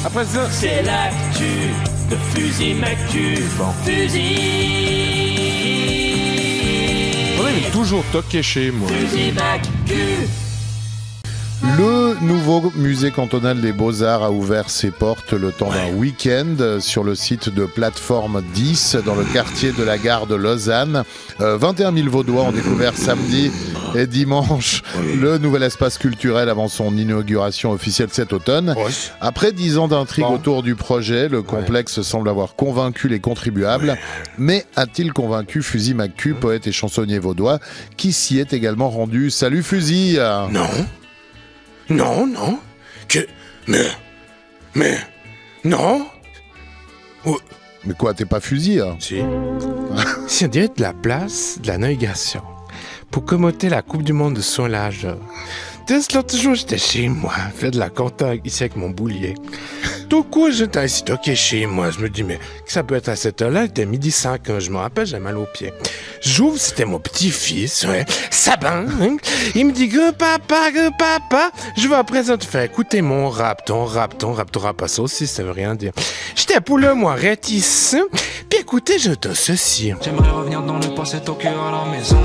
Après ça, c'est l'actu de Fusil Mactu. Bon. Fusil. On est toujours toqué chez moi. Fusil Mactu. Le nouveau musée cantonal des Beaux-Arts a ouvert ses portes le temps d'un week-end sur le site de Plateforme 10 dans le quartier de la gare de Lausanne. 21 000 Vaudois ont découvert samedi et dimanche le nouvel espace culturel avant son inauguration officielle cet automne. Après 10 ans d'intrigue autour du projet, le complexe semble avoir convaincu les contribuables. Mais a-t-il convaincu Fusil Mactu, poète et chansonnier vaudois, qui s'y est également rendu? Salut Fusil. Non. Mais, non. Mais quoi, t'es pas Fusil hein? Si. Si on dirait de la place de la navigation pour commenter la Coupe du Monde de solage. L'autre jour, j'étais chez moi, fait de la compta ici avec mon boulier. Tout coup, j'étais assis toqué chez moi. Je me dis, mais ça peut être à cette heure-là? Il était 12h05, hein, je me rappelle, j'ai mal aux pieds. J'ouvre, c'était mon petit-fils, Sabin. Hein? Il me dit, papa. Je vais à présent te faire écouter mon rap, ton rap pas ça aussi, ça veut rien dire. J'étais pour le moins réticent. Puis écoutez, je te ceci. J'aimerais revenir dans le passé, toquer à la maison.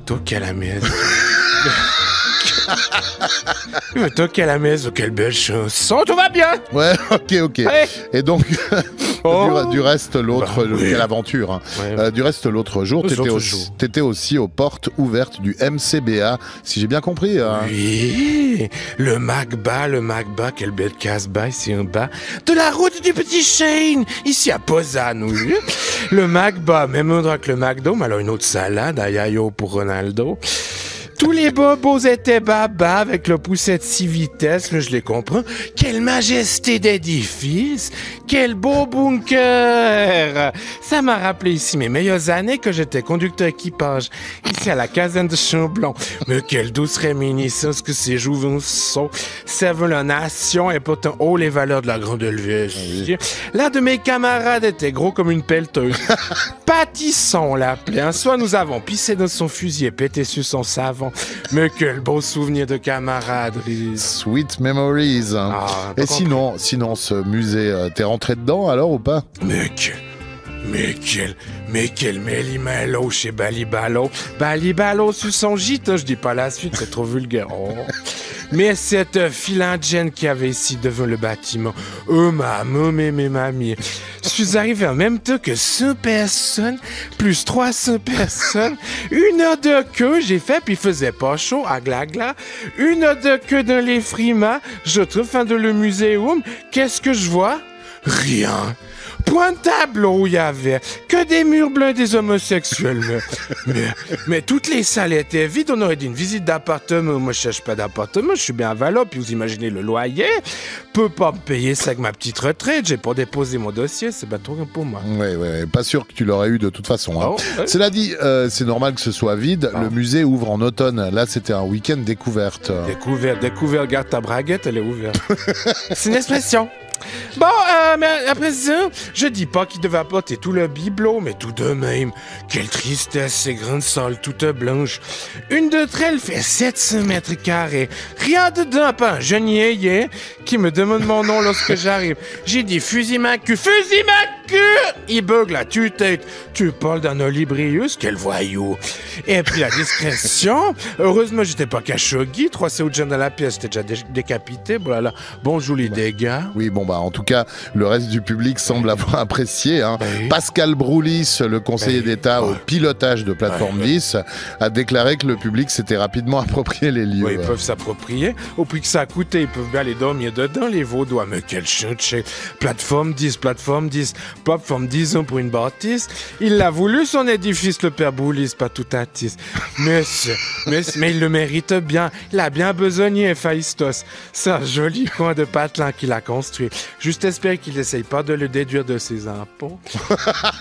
Toquer à la maison. Il me toque à la maison, quelle belle chanson, tout va bien. Ouais, ok. Ouais. Et donc, du reste, l'autre, quelle aventure. Hein. Du reste, l'autre jour, t'étais aussi aux portes ouvertes du MCBA, si j'ai bien compris. Hein. Oui, le Macba, quelle belle casse-bas ici en bas. De la route du Petit Chêne, ici à Pozane, oui. Le Macba, même endroit que le McDo, mais alors une autre salade à Yayo pour Ronaldo. Tous les bobos étaient baba avec le pousset de 6 vitesses, là, je les comprends. Quelle majesté d'édifice! Quel beau bunker! Ça m'a rappelé ici mes meilleures années que j'étais conducteur équipage, ici à la caserne de Chamblon. Mais quelle douce réminiscence que ces jouvenceaux servent la nation et pourtant haut les valeurs de la grande élevée. L'un de mes camarades était gros comme une pelleteuse. Pâtisson l'appelait. Un soir, nous avons pissé dans son fusil et pété sur son savon. Mais quel beau souvenir de camaraderie. Sweet memories. Et sinon, ce musée, t'es rentré dedans alors ou pas? Mais quel méli-mélo chez Balibalo. Balibalo sur son gîte, je dis pas la suite, c'est trop vulgaire. Oh. Mais cette philingène qu'il y avait ici devant le bâtiment, mamie. Je suis arrivé en même temps que 100 personnes, plus 300 personnes. 1 heure de queue, j'ai fait, puis il faisait pas chaud, à gla. 1 heure de queue dans les frimas, je trouve fin de le muséum. Qu'est-ce que je vois? Rien. Point de tableau, il y avait que des murs blancs des homosexuels. Mais toutes les salles étaient vides. On aurait dit une visite d'appartement. Moi, je cherche pas d'appartement. Je suis bien à Valo. Puis vous imaginez le loyer. Peux pas me payer ça avec ma petite retraite. J'ai pas déposé mon dossier. C'est pas trop pour moi. Ouais. Pas sûr que tu l'aurais eu de toute façon. Hein. Cela dit, c'est normal que ce soit vide. Le musée ouvre en automne. Là, c'était un week-end découverte. Découverte. Garde ta braguette, elle est ouverte. C'est une expression. Bon, mais après ça, je dis pas qu'il devait apporter tout le bibelot, mais tout de même, quelle tristesse, ces grandes salles toutes blanches. Une d'entre elles fait 700 mètres carrés. Rien dedans, pas un jeune yéyé qui me demande mon nom lorsque j'arrive. J'ai dit Fusil Mactu. Il bug la tue-tête. Tu parles d'un Olibrius, quel voyou. Et puis la discrétion. Heureusement, j'étais pas caché au guide. 3 CO dans la pièce, j'étais déjà décapité. Voilà. Bonjour les dégâts. Oui, en tout cas, le reste du public semble avoir apprécié. Hein. Pascal Broulis, le conseiller d'État au pilotage de Plateforme 10, a déclaré que le public s'était rapidement approprié les lieux. Oui, ils peuvent s'approprier. Au prix que ça a coûté, ils peuvent bien aller dormir dedans, les Vaudois. Mais quel chute. Plateforme 10. Plateforme 10 ans pour une bâtisse. Il l'a voulu, son édifice, le père Broulis, pas tout à tis. Mais il le mérite bien. Il a bien besogné, Phaistos. C'est un joli coin de patelin qu'il a construit. Juste espérer qu'il essaye pas de le déduire de ses impôts.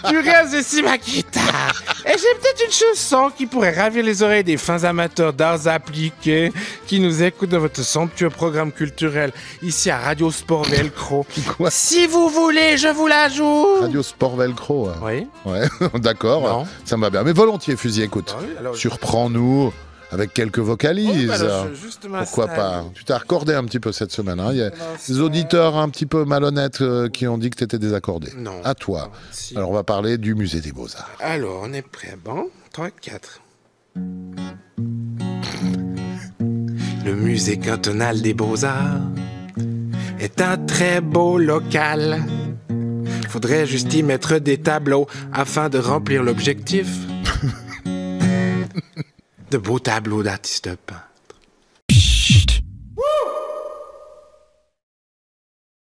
Tu restes ici ma guitare. Et j'ai peut-être une chanson qui pourrait ravir les oreilles des fins amateurs d'arts appliqués qui nous écoutent dans votre somptueux programme culturel ici à Radio Sport Velcro. Quoi? Si vous voulez, je vous la joue. Radio Sport Velcro. Oui. Ouais, d'accord. Ça me va bien. Mais volontiers, Fusil, écoute. Ah oui, alors... Surprends-nous. avec quelques vocalises. Justement, Pourquoi pas? Tu t'as accordé un petit peu cette semaine. Hein. Il y a des auditeurs un petit peu malhonnêtes qui ont dit que tu étais désaccordé. Non. À toi. Si. Alors on va parler du musée des Beaux-Arts. Alors, on est prêt. Bon, 3, 4. Le musée cantonal des Beaux-Arts est un très beau local. Faudrait juste y mettre des tableaux afin de remplir l'objectif. De beaux tableaux d'artistes peints.